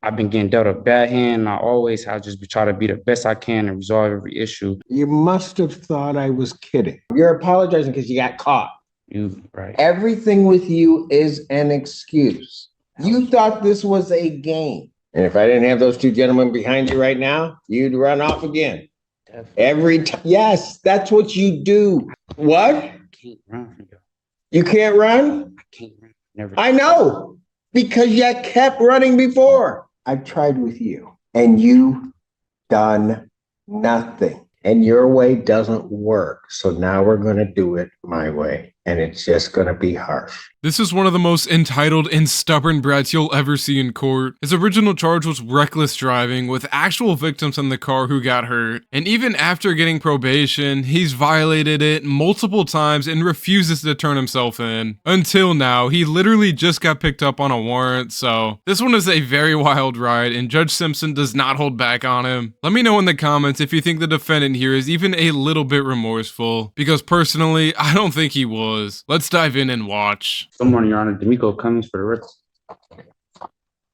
I've been getting dealt a bad hand. And I just be trying to be the best I can and resolve every issue. You must have thought I was kidding. You're apologizing because you got caught. You right. Everything with you is an excuse. You thought this was a game. And if I didn't have those two gentlemen behind you right now, you'd run off again. Definitely. Every time. Yes, that's what you do. What? I can't run. You can't run? I can't run. Never. I know, because you kept running before. I've tried with you, and you done nothing. And your way doesn't work. So now we're going to do it my way. And it's just going to be harsh. This is one of the most entitled and stubborn brats you'll ever see in court. His original charge was reckless driving, with actual victims in the car who got hurt. And even after getting probation, he's violated it multiple times and refuses to turn himself in. Until now, he literally just got picked up on a warrant, so this one is a very wild ride, and Judge Simpson does not hold back on him. Let me know in the comments if you think the defendant here is even a little bit remorseful, because personally, I don't think he was. Let's dive in and watch. Good morning, Your Honor. D'Amico Cummings for the record.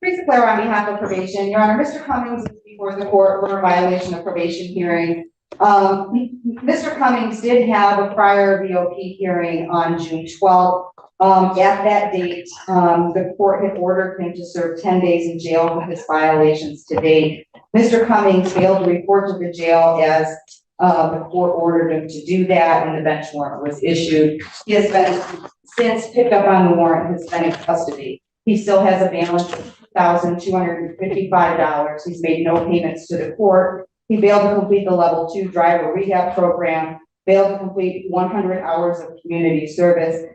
Teresa Claire on behalf of probation. Your Honor, Mr. Cummings is before the court for a violation of probation hearing. Mr. Cummings did have a prior VOP hearing on June 12th. At that date, the court had ordered him to serve 10 days in jail for his violations to date. Mr. Cummings failed to report to the jail as the court ordered him to do that, and the bench warrant was issued. He has been since picked up on the warrant, has been in custody. He still has a balance of $1,255. He's made no payments to the court. He failed to complete the level 2 driver rehab program, failed to complete 100 hours of community service.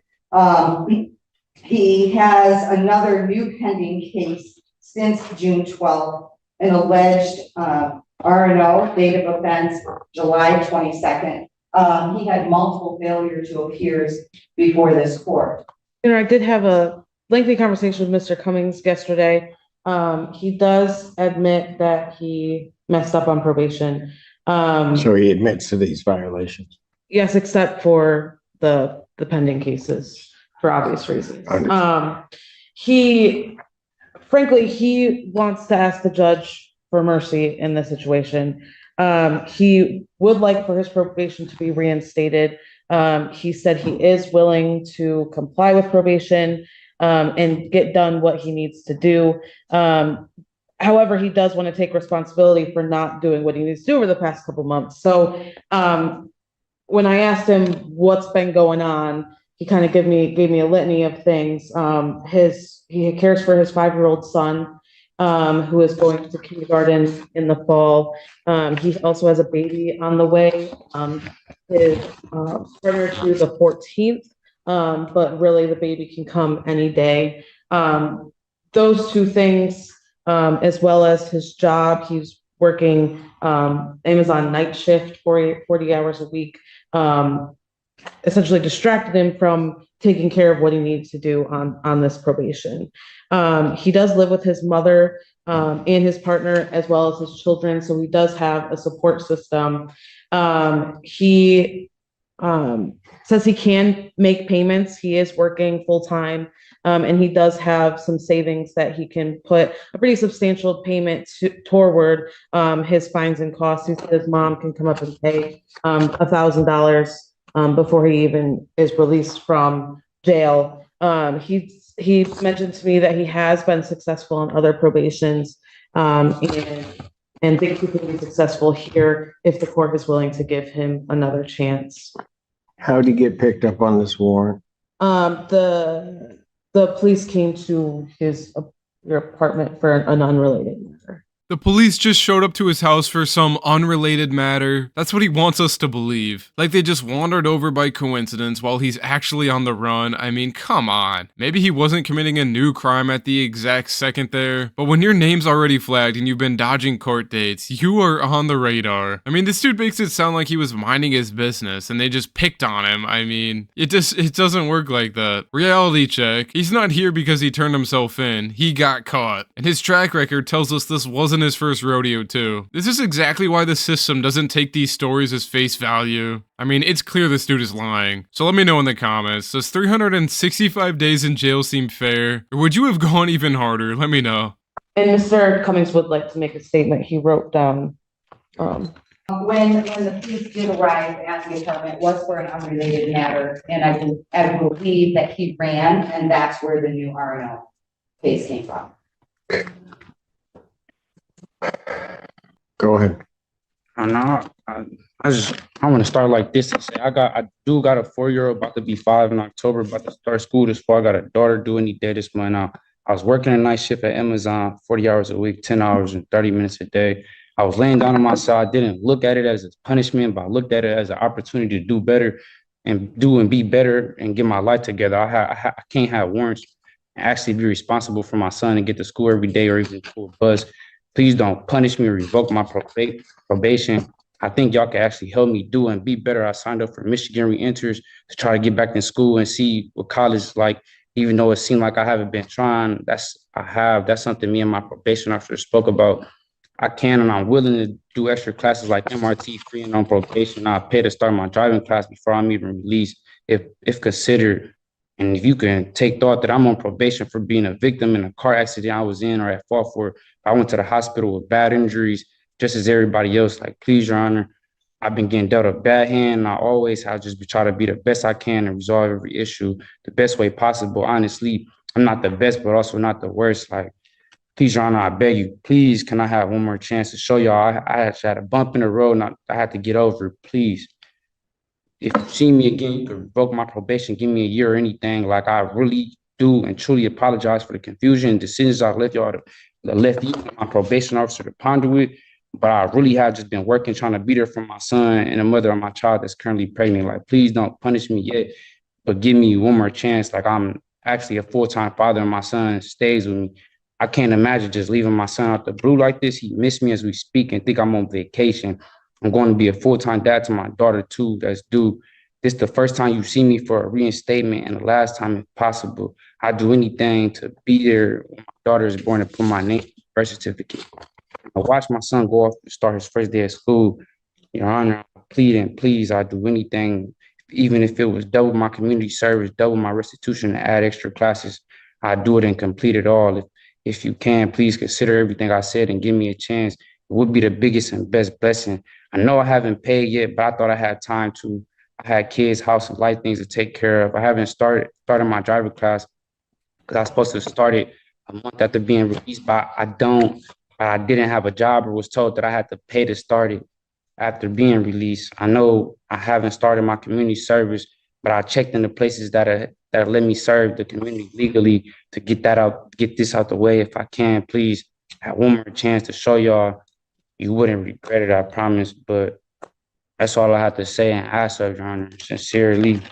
He has another new pending case since June 12th, an alleged R&O, date of offense, July 22nd. He had multiple failure to appears before this court. I did have a lengthy conversation with Mr. Cummings yesterday. He does admit that he messed up on probation. So he admits to these violations. Yes, except for the pending cases for obvious reasons. He wants to ask the judge for mercy in this situation. He would like for his probation to be reinstated. He said he is willing to comply with probation and get done what he needs to do. However, he does want to take responsibility for not doing what he needs to do over the past couple months. So when I asked him what's been going on, he kind of gave me a litany of things. He cares for his 5-year-old son, who is going to kindergarten in the fall. He also has a baby on the way. His partner to the 14th, but really the baby can come any day. Those two things, as well as his job, he's working Amazon night shift, 40 hours a week, essentially distracted him from taking care of what he needs to do on this probation. He does live with his mother and his partner, as well as his children, so he does have a support system. He says he can make payments. He is working full-time, and he does have some savings that he can put a pretty substantial payment toward his fines and costs. He said his mom can come up and pay $1,000 before he even is released from jail. He mentioned to me that he has been successful in other probations, and thinks he can be successful here if the court is willing to give him another chance. How did he get picked up on this warrant? The police came to your apartment for an unrelated matter. The police just showed up to his house for some unrelated matter. That's what he wants us to believe. Like they just wandered over by coincidence while he's actually on the run. I mean, come on. Maybe he wasn't committing a new crime at the exact second there, but when your name's already flagged and you've been dodging court dates, you are on the radar. I mean, this dude makes it sound like he was minding his business and they just picked on him. I mean, it doesn't work like that. Reality check. He's not here because he turned himself in. He got caught. And his track record tells us this wasn't his first rodeo too. This is exactly why the system doesn't take these stories as face value. I mean, it's clear this dude is lying. So let me know in the comments, does 365 days in jail seem fair? Or would you have gone even harder? Let me know. And Mr. Cummings would like to make a statement he wrote down. When the police did arrive at the apartment, it was for an unrelated matter, and I believe that he ran, and that's where the new RNO case came from. Go ahead. And I want to start like this and say I do got a 4-year-old about to be 5 in October, about to start school this fall. I got a daughter due any day this month. Now I was working a night shift at Amazon, 40 hours a week, 10 hours and 30 minutes a day. I was laying down on my side. I didn't look at it as a punishment, but I looked at it as an opportunity to do better and be better and get my life together. I can't have warrants and actually be responsible for my son and get to school every day or even to a bus. Please don't punish me or revoke my probation. I think y'all can actually help me do and be better. I signed up for Michigan Reenters to try to get back in school and see what college is like, even though it seemed like I haven't been trying. That's something me and my probation officer spoke about. I can and I'm willing to do extra classes like MRT free and on probation. I pay to start my driving class before I'm even released, if considered. And if you can take thought that I'm on probation for being a victim in a car accident I was in or at fault for, I went to the hospital with bad injuries, just as everybody else. Like, please, Your Honor, I've been getting dealt a bad hand. And I'll just be trying to be the best I can and resolve every issue the best way possible. Honestly, I'm not the best, but also not the worst. Like, please, Your Honor, I beg you, please, can I have one more chance to show y'all I actually had a bump in the road and I had to get over it, please. If you see me again, you can revoke my probation, give me a year or anything. Like, I really do and truly apologize for the confusion and decisions I left you and my probation officer to ponder with. But I really have just been working, trying to be there for my son and the mother of my child that's currently pregnant. Like, please don't punish me yet, but give me one more chance. Like, I'm actually a full-time father and my son stays with me. I can't imagine just leaving my son out the blue like this. He missed me as we speak and think I'm on vacation. I'm going to be a full-time dad to my daughter too, that's due. This is the first time you see me for a reinstatement and the last time if possible. I'd do anything to be there when my daughter is born and put my name on the birth certificate. I watched my son go off to start his first day of school. Your Honor, I plead and please, I'd do anything, even if it was double my community service, double my restitution, and add extra classes. I'd do it and complete it all. If you can, please consider everything I said and give me a chance. It would be the biggest and best blessing. I know I haven't paid yet, but I thought I had time to. I had kids, house, and life things to take care of. I haven't started my driver class because I was supposed to start it a month after being released, but I didn't have a job or was told that I had to pay to start it after being released. I know I haven't started my community service, but I checked in the places that let me serve the community legally to get this out the way. If I can, please have one more chance to show y'all. You wouldn't regret it, I promise. But that's all I have to say and ask of Your Honor, sincerely.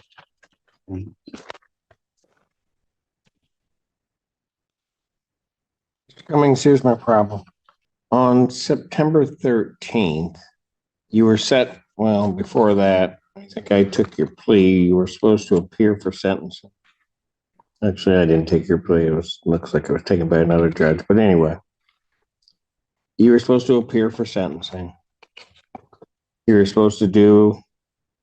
Cummings, here's my problem. On September 13th, you were set, well, before that, I think I took your plea. You were supposed to appear for sentencing. Actually, I didn't take your plea. Looks like it was taken by another judge. But anyway, you were supposed to appear for sentencing. You were supposed to do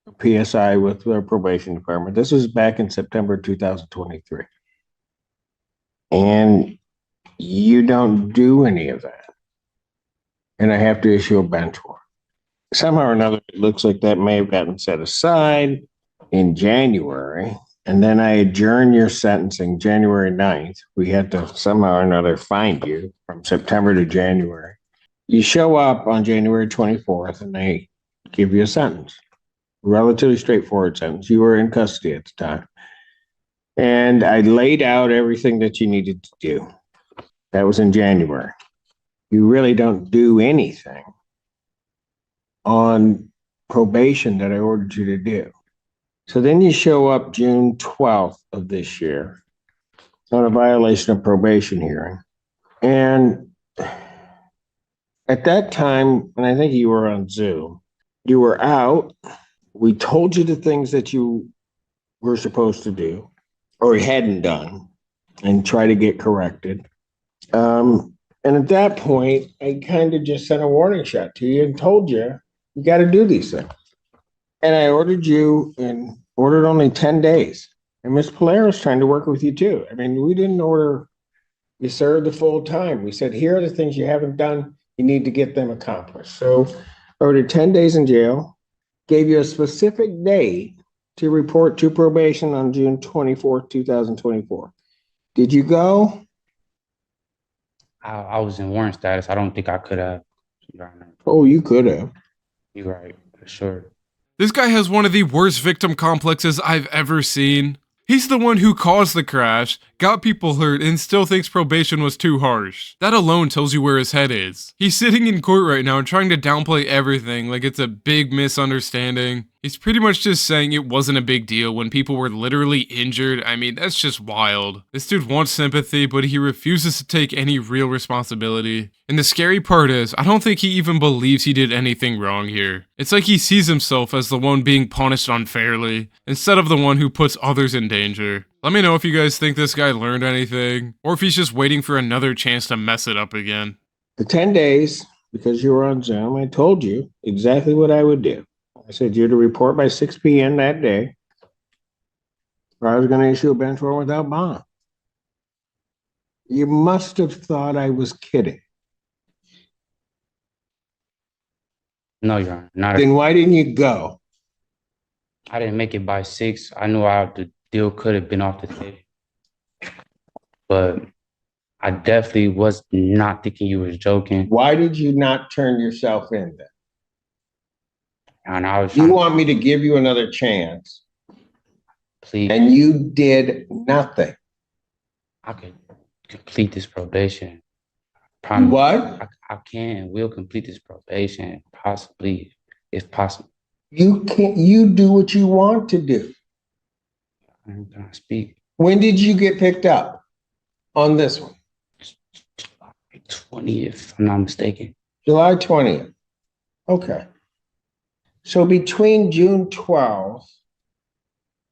a PSI with the probation department. This was back in September 2023. And you don't do any of that. And I have to issue a bench warrant. Somehow or another, it looks like that may have gotten set aside in January. And then I adjourned your sentencing January 9th. We had to somehow or another find you from September to January. You show up on January 24th and they give you a sentence. Relatively straightforward sentence. You were in custody at the time. And I laid out everything that you needed to do. That was in January. You really don't do anything on probation that I ordered you to do. So then you show up June 12th of this year on a violation of probation hearing. And at that time, and I think you were on Zoom, you were out. We told you the things that you were supposed to do or hadn't done and try to get corrected. And at that point, I kind of just sent a warning shot to you and told you, you got to do these things. And I ordered you and ordered only 10 days. And Ms. Polaro's trying to work with you too. I mean, we didn't order You served the full time. We said, here are the things you haven't done. You need to get them accomplished. So ordered 10 days in jail, gave you a specific day to report to probation on June 24th, 2024. Did you go? I was in warrant status. I don't think I could have. Your Honor. Oh, you could have. You're right, for sure. This guy has one of the worst victim complexes I've ever seen. He's the one who caused the crash, got people hurt, and still thinks probation was too harsh. That alone tells you where his head is. He's sitting in court right now trying to downplay everything like it's a big misunderstanding. He's pretty much just saying it wasn't a big deal when people were literally injured. I mean, that's just wild. This dude wants sympathy, but he refuses to take any real responsibility. And the scary part is, I don't think he even believes he did anything wrong here. It's like he sees himself as the one being punished unfairly, instead of the one who puts others in danger. Let me know if you guys think this guy learned anything, or if he's just waiting for another chance to mess it up again. The 10 days, because you were on Zoom, I told you exactly what I would do. I said you're to report by 6 p.m. that day, or I was going to issue a bench warrant without bond. You must have thought I was kidding. No, Your Honor. Not Then why didn't you go? I didn't make it by 6. I knew the deal could have been off the table. But I definitely was not thinking you was joking. Why did you not turn yourself in then? And I was You trying want me to give you another chance, to please, and you did nothing. I could complete this probation. Promise. What? I can and will complete this probation, possibly, if possible. You can't. You do what you want to do. I'm gonna speak. When did you get picked up on this one? 20, if I'm not mistaken. July 20th. Okay. So between June 12th,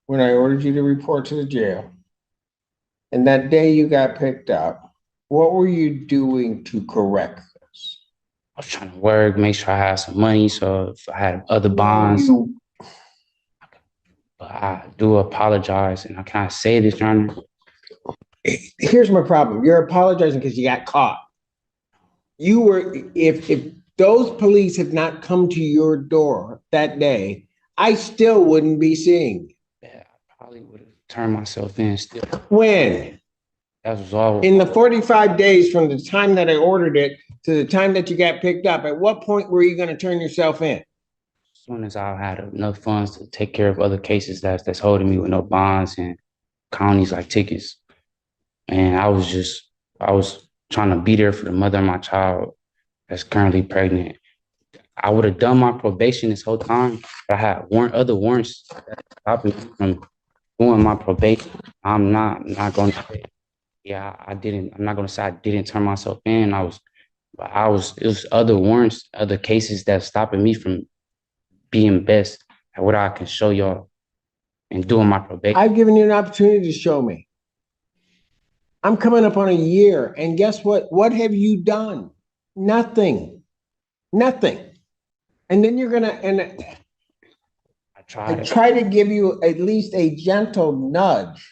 when I ordered you to report to the jail, and that day you got picked up, what were you doing to correct this? I was trying to work, make sure I had some money, so if I had other bonds. You- But I do apologize, and I can't say this, Your Honor. Here's my problem. You're apologizing because you got caught. You were, if those police had not come to your door that day, I still wouldn't be seeing you. Yeah, I probably would have turned myself in still. When? That was all. In the 45 days from the time that I ordered it to the time that you got picked up, at what point were you going to turn yourself in? As soon as I had enough funds to take care of other cases that's holding me with no bonds and counties like tickets. And I was trying to be there for the mother of my child that's currently pregnant. I would have done my probation this whole time, but I had other warrants that stopped me from doing my probation. I'm not going to say, yeah, I didn't. I'm not going to say I didn't turn myself in. It was other warrants, other cases that stopping me from being best at what I can show y'all and doing my probation. I've given you an opportunity to show me. I'm coming up on a year, and guess what? What have you done? Nothing. Nothing. And then you're gonna, and I I tried. try to give you at least a gentle nudge,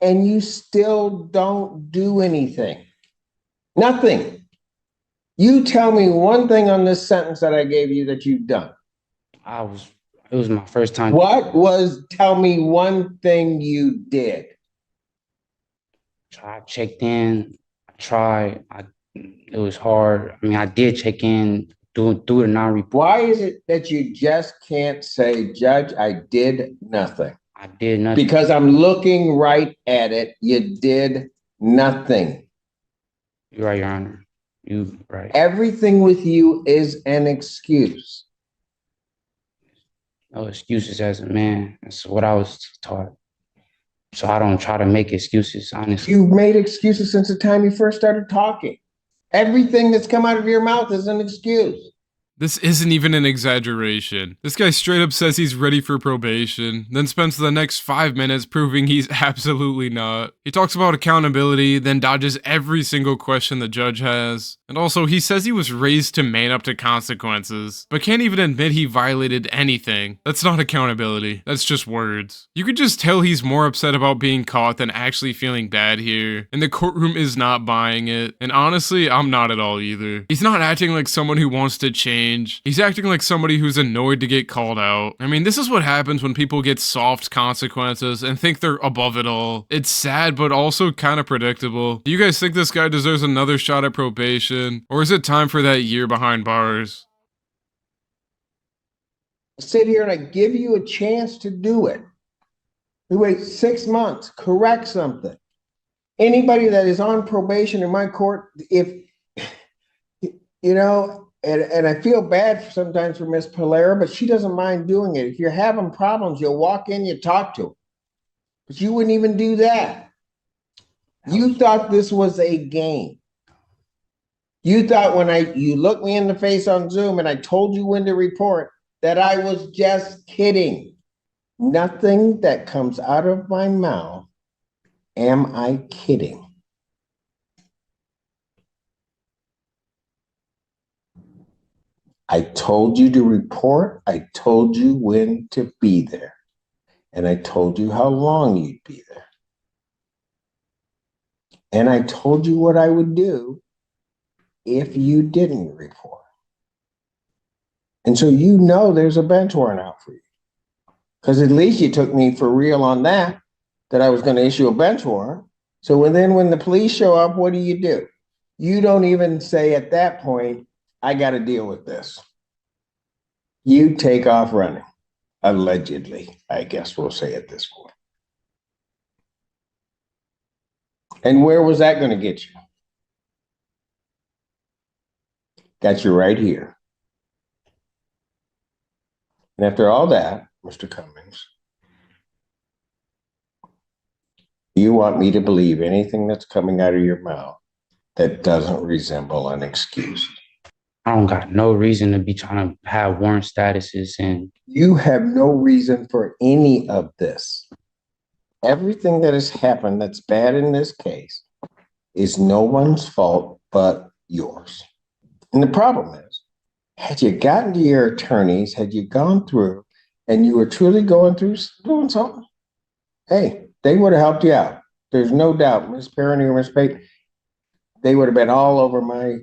and you still don't do anything. Nothing. You tell me one thing on this sentence that I gave you that you've done. It was my first time. Tell me one thing you did. I checked in. It was hard. I mean, I did check in, do the non-report. Why is it that you just can't say, Judge, I did nothing? I did nothing. Because I'm looking right at it. You did nothing. You're right, Your Honor. You right. Everything with you is an excuse. No excuses as a man. That's what I was taught. So I don't try to make excuses, honestly. You've made excuses since the time you first started talking. Everything that's come out of your mouth is an excuse. This isn't even an exaggeration. This guy straight up says he's ready for probation, then spends the next 5 minutes proving he's absolutely not. He talks about accountability, then dodges every single question the judge has. And also, he says he was raised to man up to consequences, but can't even admit he violated anything. That's not accountability. That's just words. You could just tell he's more upset about being caught than actually feeling bad here, and the courtroom is not buying it. And honestly, I'm not at all either. He's not acting like someone who wants to change. He's acting like somebody who's annoyed to get called out. I mean, this is what happens when people get soft consequences and think they're above it all. It's sad, but also kind of predictable. Do you guys think this guy deserves another shot at probation? Or is it time for that year behind bars? I sit here and I give you a chance to do it. We wait 6 months, correct something. Anybody that is on probation in my court, if, you know, and I feel bad sometimes for Miss Polera, but she doesn't mind doing it. If you're having problems, you'll walk in, you talk to her. But you wouldn't even do that. You thought this was a game. You thought when you looked me in the face on Zoom and I told you when to report that I was just kidding. Nothing that comes out of my mouth am I kidding. I told you to report. I told you when to be there. And I told you how long you'd be there. And I told you what I would do if you didn't report. And so you know there's a bench warrant out for you. Because at least you took me for real on that I was going to issue a bench warrant. So when the police show up, what do? You don't even say at that point, I got to deal with this. You take off running, allegedly, I guess we'll say at this point. And where was that going to get you? Got you right here. And after all that, Mr. Cummings, you want me to believe anything that's coming out of your mouth that doesn't resemble an excuse. I don't got no reason to be trying to have warrant statuses, and you have no reason for any of this. Everything that has happened that's bad in this case is no one's fault but yours. And the problem is, had you gotten to your attorneys, had you gone through and you were truly going through doing something, hey, they would have helped you out. There's no doubt. Ms. Perrine or Ms. Pate, they would have been all over my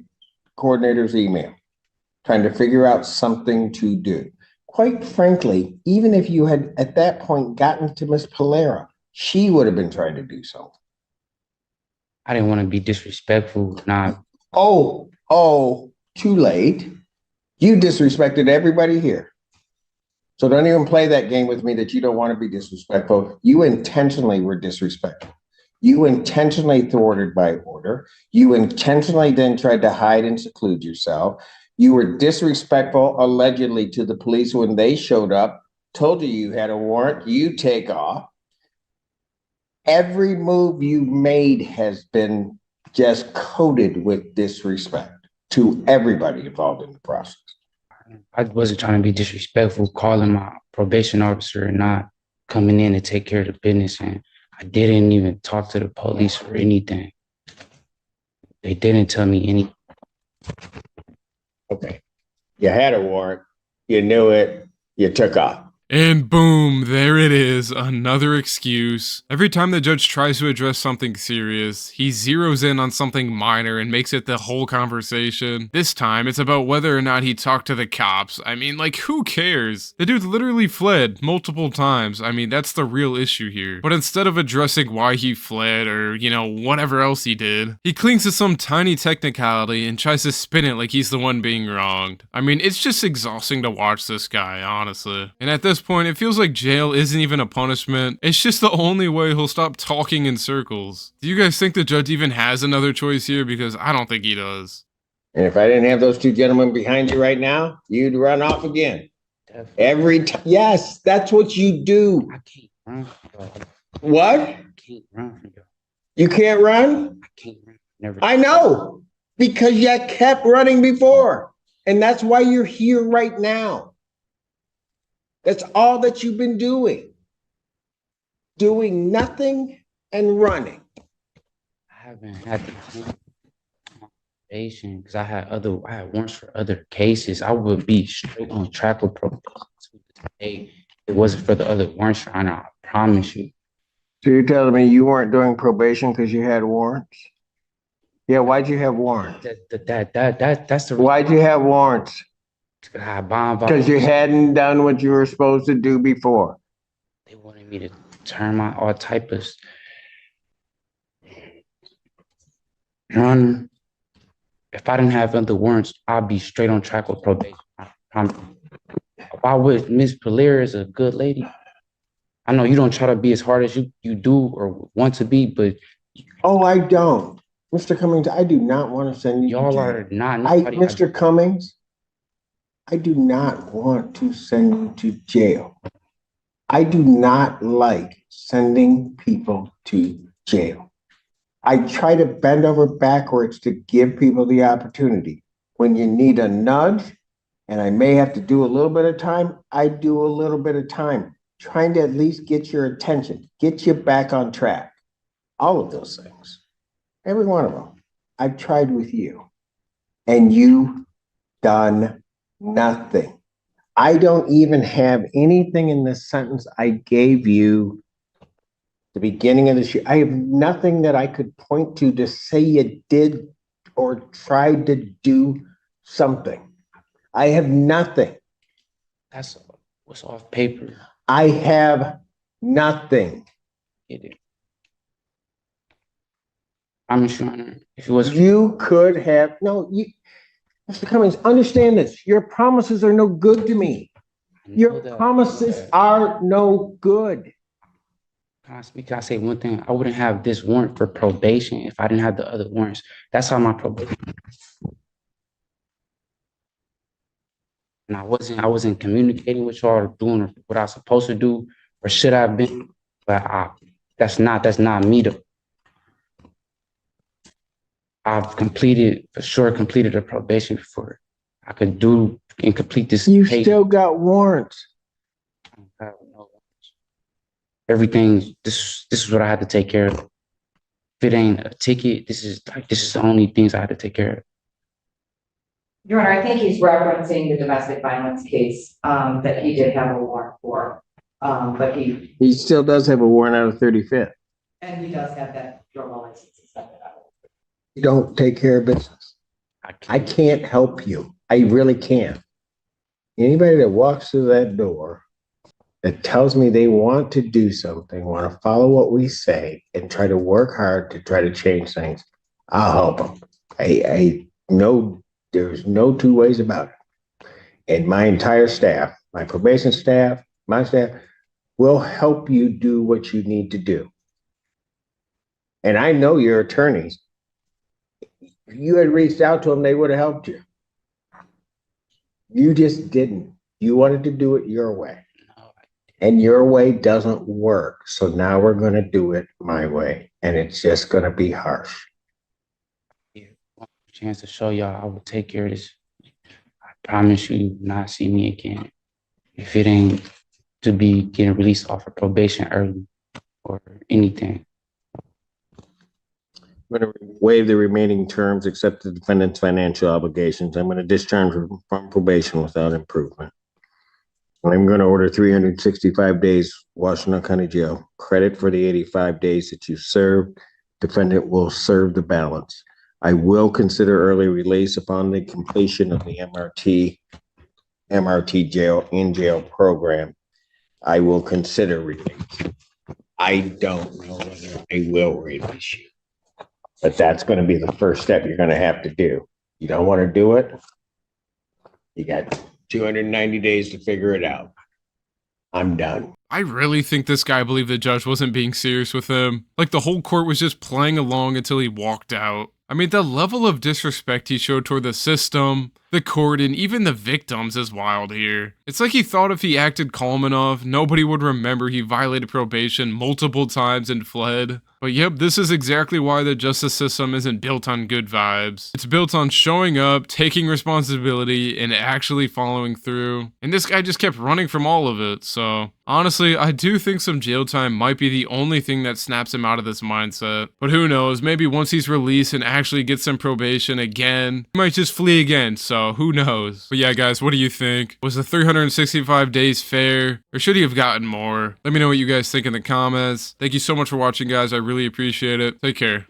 coordinator's email, trying to figure out something to do. Quite frankly, even if you had at that point gotten to Ms. Polera, she would have been trying to do something. I didn't want to be disrespectful. Too late. You disrespected everybody here. So don't even play that game with me that you don't want to be disrespectful. You intentionally were disrespectful. You intentionally thwarted my order. You intentionally then tried to hide and seclude yourself. You were disrespectful, allegedly, to the police when they showed up, told you had a warrant, you take off. Every move you made has been just coated with disrespect to everybody involved in the process. I wasn't trying to be disrespectful, calling my probation officer and not coming in to take care of the business. And I didn't even talk to the police or anything. They didn't tell me anything. Okay. You had a warrant. You knew it. You took off. And boom, there it is, another excuse. Every time the judge tries to address something serious, he zeroes in on something minor and makes it the whole conversation. This time, it's about whether or not he talked to the cops. I mean, like, who cares? The dude literally fled multiple times. I mean, that's the real issue here. But instead of addressing why he fled or, you know, whatever else he did, he clings to some tiny technicality and tries to spin it like he's the one being wronged. I mean, it's just exhausting to watch this guy, honestly. And at this point, it feels like jail isn't even a punishment. It's just the only way he'll stop talking in circles. Do you guys think the judge even has another choice here? Because I don't think he does. And if I didn't have those two gentlemen behind you right now, you'd run off again. Definitely. Every time. Yes, that's what you do. I can't run. What? I can't run. You can't run? I can't run. Never. I know, because you kept running before. And that's why you're here right now. That's all that you've been doing. Doing nothing and running. I haven't had the probation because I had warrants for other cases. I would be straight on track with probation to this day. If it wasn't for the other warrants, Your Honor, I promise you. So you're telling me you weren't doing probation because you had warrants? Yeah, why'd you have warrants? That's the Why'd you have warrants? Because you hadn't done what you were supposed to do before. They wanted me to turn my all type of. Your Honor, if I didn't have other warrants, I'd be straight on track with probation. I promise. Why would Miss Polaire is a good lady? I know you don't try to be as hard as you do or want to be, but Oh, I don't. Mr. Cummings, I do not want to send you to y'all jail. are not. Mr. Cummings, I do not want to send you to jail. I do not like sending people to jail. I try to bend over backwards to give people the opportunity. When you need a nudge, and I may have to do a little bit of time, I do a little bit of time, trying to at least get your attention, get you back on track. All of those things. Every one of them. I've tried with you. And you done nothing. I don't even have anything in this sentence I gave you the beginning of this year. I have nothing that I could point to say you did or tried to do something. I have nothing. That's what's off paper. I have nothing. I'm sure if it was You could have, no, you, Mr. Cummings, understand this. Your promises are no good to me. Your promises are no good. Can I speak? Can I say one thing? I wouldn't have this warrant for probation if I didn't have the other warrants. That's how my probation. And I wasn't communicating with y'all or doing what I was supposed to do or should have been. But that's not me though. I've completed a probation before I could do and complete this. You still got warrants. Everything. This is what I had to take care of. If it ain't a ticket, this is the only things I had to take care of. Your Honor, I think he's referencing the domestic violence case that he did have a warrant for, but He still does have a warrant out of 35th. and he does have that drug license. You don't take care of business. I can't help you. I really can't. Anybody that walks through that door that tells me they want to do something, want to follow what we say and try to work hard to try to change things, I'll help them. I know there's no two ways about it. And my entire staff, my probation staff, my staff will help you do what you need to do. And I know your attorneys. If you had reached out to them, they would have helped you. You just didn't. You wanted to do it your way. And your way doesn't work. So now we're going to do it my way. And it's just going to be harsh. Chance to show y'all I will take care of this. I promise you not see me again. If it ain't to be getting released off of probation early or anything. I'm going to waive the remaining terms, accept the defendant's financial obligations. I'm going to discharge from probation without improvement. I'm going to order 365 days Washington County Jail. Credit for the 85 days that you served. Defendant will serve the balance. I will consider early release upon the completion of the MRT jail in-jail program. I will consider release. I don't know whether I will release you. But that's going to be the first step you're going to have to do. You don't want to do it? You got 290 days to figure it out. I'm done. I really think this guy believed the judge wasn't being serious with him. Like the whole court was just playing along until he walked out. I mean, the level of disrespect he showed toward the system, the court, and even the victims is wild here. It's like he thought if he acted calm enough, nobody would remember he violated probation multiple times and fled. But But yep, this is exactly why the justice system isn't built on good vibes. It's built on showing up, taking responsibility, and actually following through. And this guy just kept running from all of it, so honestly, I do think some jail time might be the only thing that snaps him out of this mindset. But who knows, maybe once he's released and actually gets some probation again, he might just flee again, so who knows. But yeah, guys, what do you think? Was the 365 days fair, or should he have gotten more? Let me know what you guys think in the comments. Thank you so much for watching, guys. I really appreciate it. Take care.